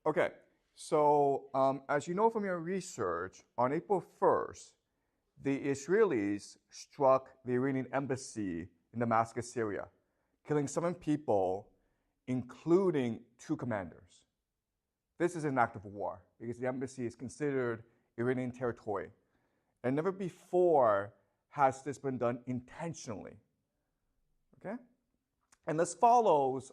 Okay, so as you know from your research, on April 1st, the Israelis struck the Iranian embassy in Damascus, Syria, killing 7 people, including 2 commanders. This is an act of war because the embassy is considered Iranian territory. And never before has this been done intentionally. Okay? And this follows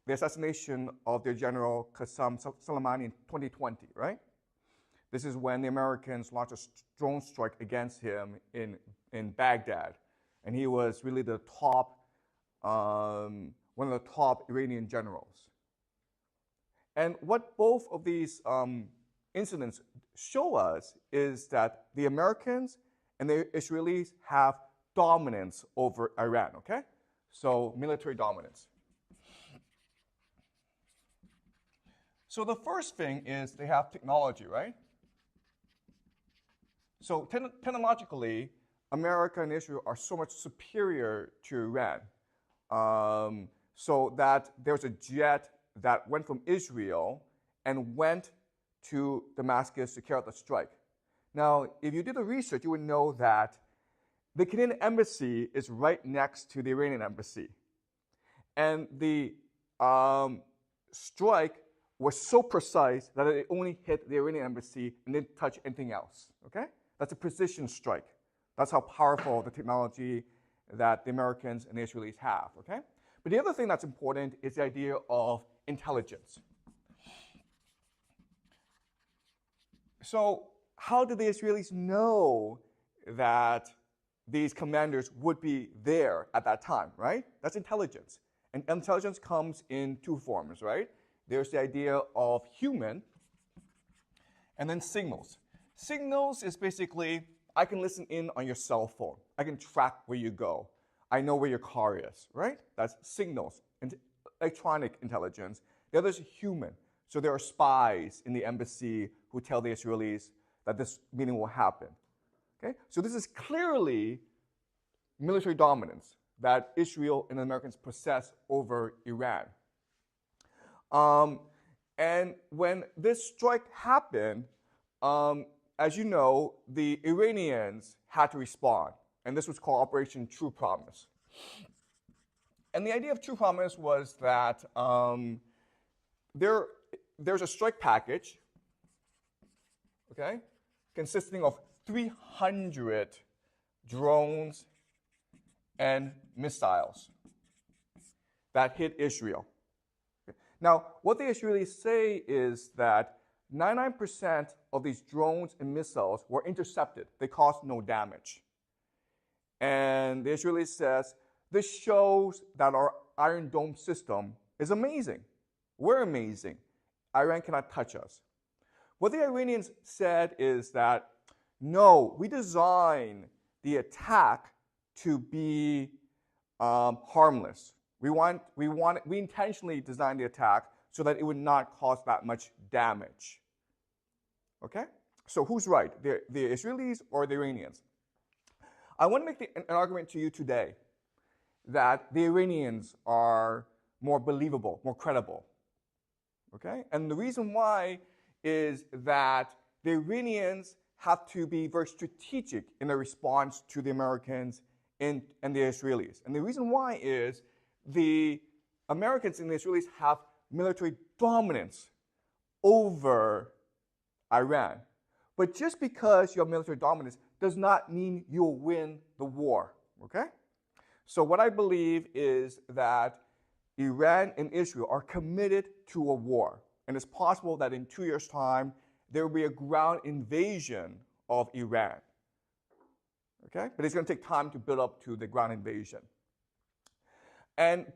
the assassination of their general Qasem Soleimani in 2020, right? This is when the Americans launched a drone strike against him in Baghdad. And he was really the top, one of the top Iranian generals. And what both of these incidents show us is that the Americans and the Israelis have dominance over Iran, okay? So military dominance. So the first thing is they have technology, right? So technologically, America and Israel are so much superior to Iran. So that there's a jet that went from Israel and went to Damascus to carry out the strike. Now, if you did the research, you would know that the Canadian embassy is right next to the Iranian embassy. And the strike was so precise that it only hit the Iranian embassy and didn't touch anything else, okay? That's a precision strike. That's how powerful the technology that the Americans and the Israelis have, okay? But the other thing that's important is the idea of intelligence. So how did the Israelis know that these commanders would be there at that time, right? That's intelligence. And intelligence comes in 2 forms, right? There's the idea of human and then signals. Signals is basically, I can listen in on your cell phone. I can track where you go. I know where your car is, right? That's signals, and electronic intelligence. The other is human. So there are spies in the embassy who tell the Israelis that this meeting will happen. Okay? So this is clearly military dominance that Israel and the Americans possess over Iran. And when this strike happened, as you know, the Iranians had to respond. And this was called Operation True Promise. And the idea of True Promise was that there's a strike package, okay, consisting of 300 drones and missiles that hit Israel. Now, what the Israelis say is that 99% of these drones and missiles were intercepted. They caused no damage. And the Israelis says, this shows that our Iron Dome system is amazing. We're amazing. Iran cannot touch us. What the Iranians said is that, no, we designed the attack to be harmless. We intentionally designed the attack so that it would not cause that much damage. Okay? So who's right, the Israelis or the Iranians? I want to make an argument to you today that the Iranians are more believable, more credible. Okay? And the reason why is that the Iranians have to be very strategic in their response to the Americans and the Israelis. And the reason why is the Americans and the Israelis have military dominance over Iran. But just because you have military dominance does not mean you'll win the war, okay? So what I believe is that Iran and Israel are committed to a war. And it's possible that in 2 years' time, there will be a ground invasion of Iran. Okay? But it's going to take time to build up to the ground invasion.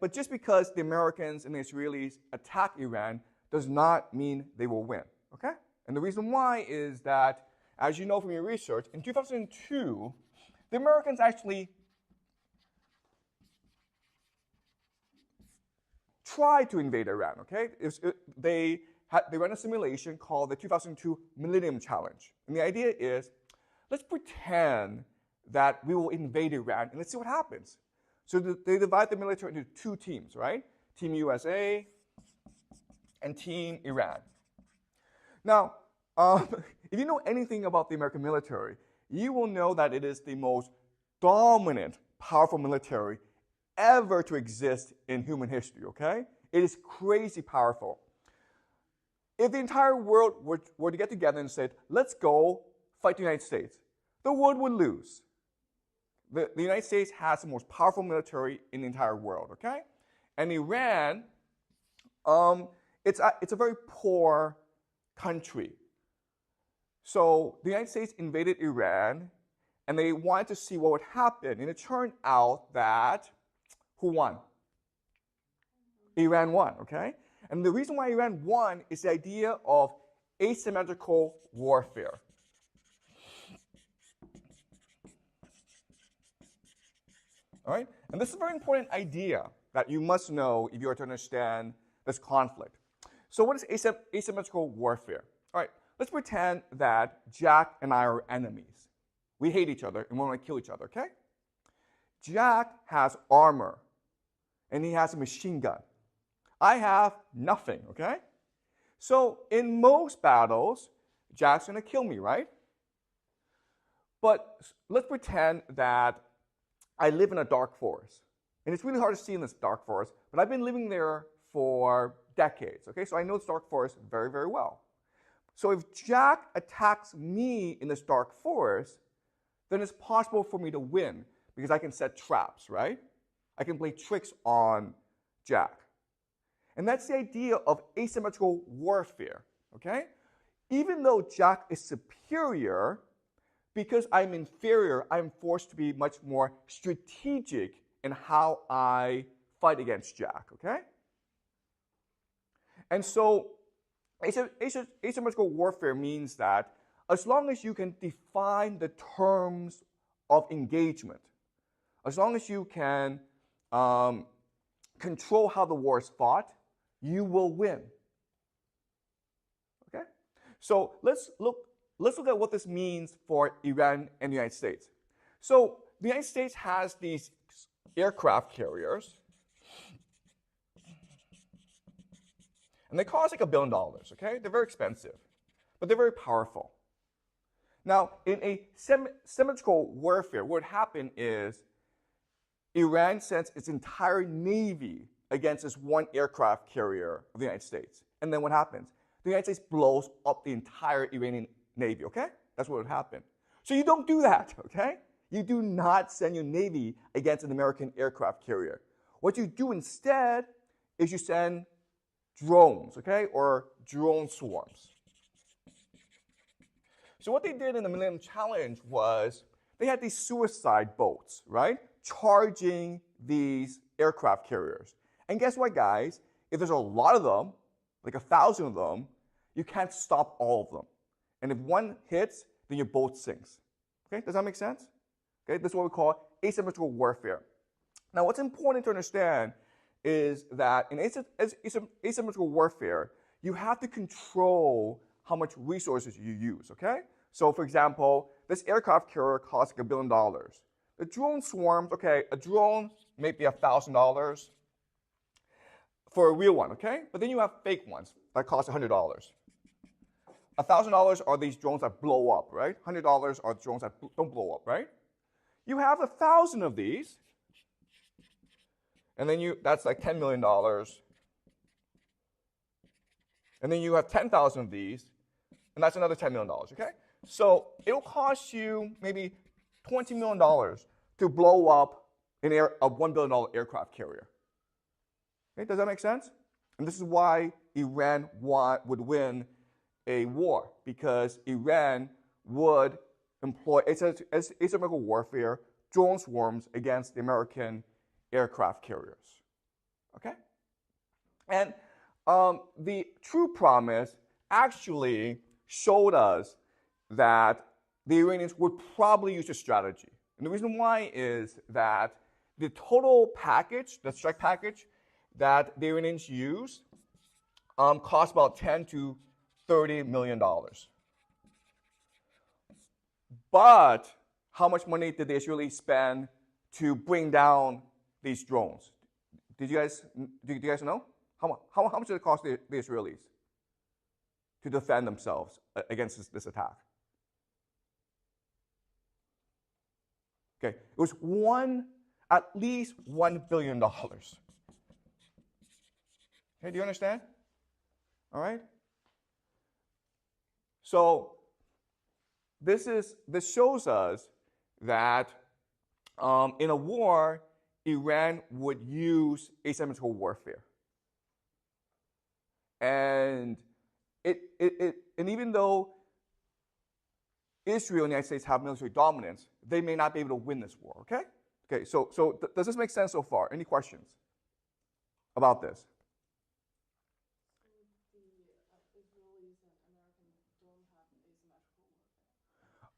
But just because the Americans and the Israelis attack Iran does not mean they will win. Okay? And the reason why is that, as you know from your research, in 2002, the Americans actually tried to invade Iran. Okay? They ran a simulation called the 2002 Millennium Challenge. And the idea is, let's pretend that we will invade Iran and let's see what happens. So they divide the military into 2 teams, right? Team USA and Team Iran. Now, if you know anything about the American military, you will know that it is the most dominant, powerful military ever to exist in human history, okay? It is crazy powerful. If the entire world were to get together and say, let's go fight the United States, the world would lose. The United States has the most powerful military in the entire world, okay? And Iran, it's a very poor country. So the United States invaded Iran, and they wanted to see what would happen. And it turned out that, who won? Iran won, okay? And the reason why Iran won is the idea of asymmetrical warfare. All right? And this is a very important idea that you must know if you are to understand this conflict. So what is asymmetrical warfare? All right, let's pretend that Jack and I are enemies. We hate each other and we want to kill each other, okay? Jack has armor and he has a machine gun. I have nothing, okay? So in most battles, Jack's going to kill me, right? But let's pretend that I live in a dark forest. And it's really hard to see in this dark forest, but I've been living there for decades, okay? So I know this dark forest very, very well. So if Jack attacks me in this dark forest, then it's possible for me to win because I can set traps, right? I can play tricks on Jack. And that's the idea of asymmetrical warfare, okay? Even though Jack is superior, because I'm inferior, I'm forced to be much more strategic in how I fight against Jack, okay? And so asymmetrical warfare means that as long as you can define the terms of engagement, as long as you can control how the war is fought, you will win. Okay? So let's look at what this means for Iran and the United States. So the United States has these aircraft carriers, and they cost like $1 billion, okay? They're very expensive, but they're very powerful. Now, in a symmetrical warfare, what would happen is Iran sends its entire navy against this one aircraft carrier of the United States. And then what happens? The United States blows up the entire Iranian navy, okay? That's what would happen. So you don't do that, okay? You do not send your navy against an American aircraft carrier. What you do instead is you send drones, okay, or drone swarms. So what they did in the Millennium Challenge was they had these suicide boats, right, charging these aircraft carriers. And guess what, guys? If there's a lot of them, like 1,000 of them, you can't stop all of them. And if one hits, then your boat sinks. Okay, does that make sense? Okay, this is what we call asymmetrical warfare. Now, what's important to understand is that in asymmetrical warfare, you have to control how much resources you use, okay? So, for example, this aircraft carrier costs like $1 billion. The drone swarms, okay, a drone may be $1,000 for a real one, okay? But then you have fake ones that cost $100. $1,000 are these drones that blow up, right? $100 are drones that don't blow up, right? You have 1,000 of these, and then that's like $10 million. And then you have 10,000 of these, and that's another $10 million, okay? So it'll cost you maybe $20 million to blow up a $1 billion aircraft carrier. Okay, does that make sense? And this is why Iran would win a war, because Iran would employ asymmetrical warfare, drone swarms against the American aircraft carriers. Okay? And the true promise actually showed us that the Iranians would probably use this strategy. And the reason why is that the total package, the strike package that the Iranians use, cost about $10 to $30 million. But how much money did the Israelis spend to bring down these drones? Do you guys know? How much did it cost the Israelis to defend themselves against this attack? Okay, it was at least $1 billion. Okay, do you understand? All right. So this shows us that in a war, Iran would use asymmetrical warfare, and and even though Israel and the United States have military dominance, they may not be able to win this war. Okay. Okay. So does this make sense so far? Any questions about this?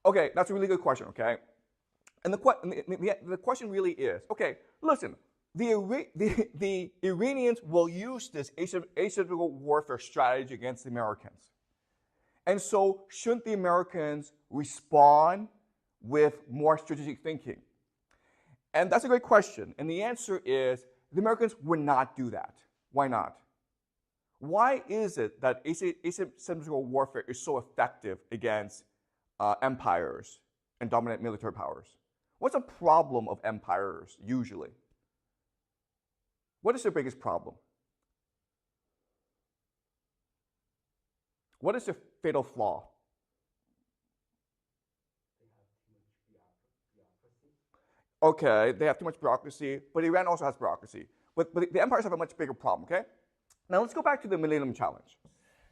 Okay, that's a really good question, okay? And the question really is, okay, listen, the Iranians will use this asymmetrical warfare strategy against the Americans. And so shouldn't the Americans respond with more strategic thinking? And that's a great question. And the answer is the Americans would not do that. Why not? Why is it that asymmetrical warfare is so effective against empires and dominant military powers? What's a problem of empires usually? What is their biggest problem? What is their fatal flaw? Okay, they have too much bureaucracy, but Iran also has bureaucracy. But the empires have a much bigger problem, okay? Now let's go back to the Millennium Challenge.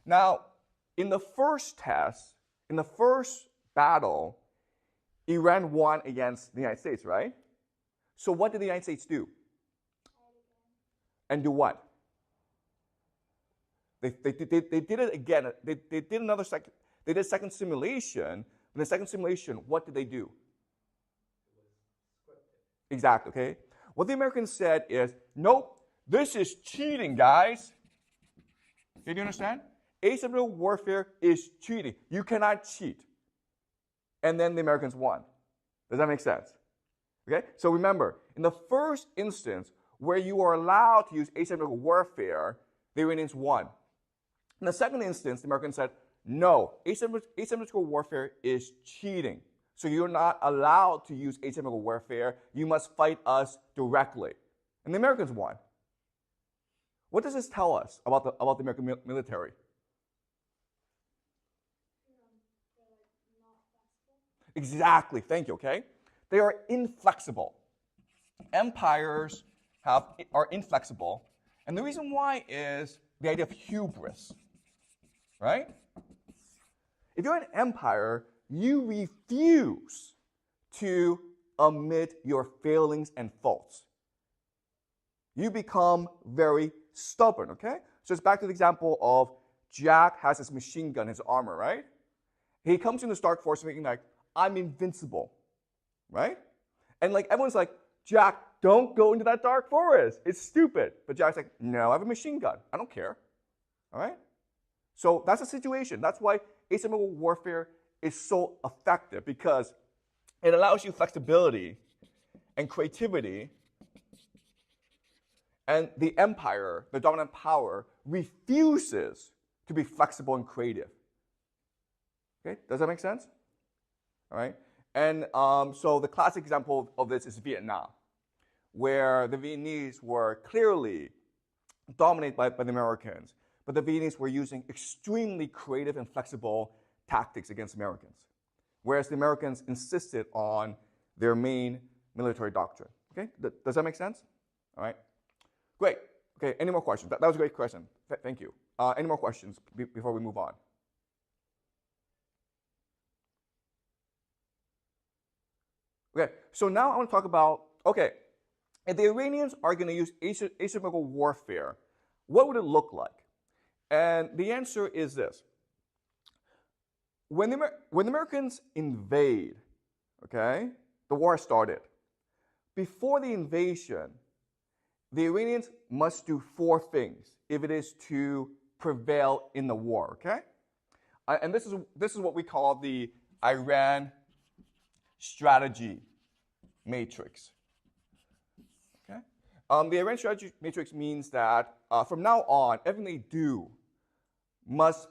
Now, in the first test, in the first battle, Iran won against the United States, right? So what did the United States do? And do what? They did it again. They did another second. They did a second simulation. In the second simulation, what did they do? Exactly, okay? What the Americans said is, nope, this is cheating, guys. Okay, do you understand? Asymmetrical warfare is cheating. You cannot cheat. And then the Americans won. Does that make sense? Okay? So remember, in the first instance where you are allowed to use asymmetrical warfare, the Iranians won. In the second instance, the Americans said, no, asymmetrical warfare is cheating. So you're not allowed to use asymmetrical warfare. You must fight us directly. And the Americans won. What does this tell us about the American military? Exactly. Thank you. Okay, they are inflexible. Empires are inflexible, and the reason why is the idea of hubris. Right? If you're an empire, you refuse to admit your failings and faults. You become very stubborn. Okay? So it's back to the example of Jack has his machine gun, his armor. Right? He comes in the Stark Force thinking like, I'm invincible, right? And like everyone's like, Jack, don't go into that dark forest. It's stupid. But Jack's like, no, I have a machine gun. I don't care. All right? So that's the situation. That's why asymmetrical warfare is so effective, because it allows you flexibility and creativity, and the empire, the dominant power, refuses to be flexible and creative. Okay? Does that make sense? All right? And so the classic example of this is Vietnam, where the Vietnamese were clearly dominated by the Americans, but the Vietnamese were using extremely creative and flexible tactics against Americans, whereas the Americans insisted on their main military doctrine. Okay? Does that make sense? All right? Great. Okay, any more questions? That was a great question. Thank you. Any more questions before we move on? Okay, so now I want to talk about, okay, if the Iranians are going to use asymmetrical warfare, what would it look like? And the answer is this. When the Americans invade, okay, the war started. Before the invasion, the Iranians must do 4 things if it is to prevail in the war, okay? And this is what we call the Iran strategy matrix. Okay? The arranged strategy matrix means that from now on, everything they do must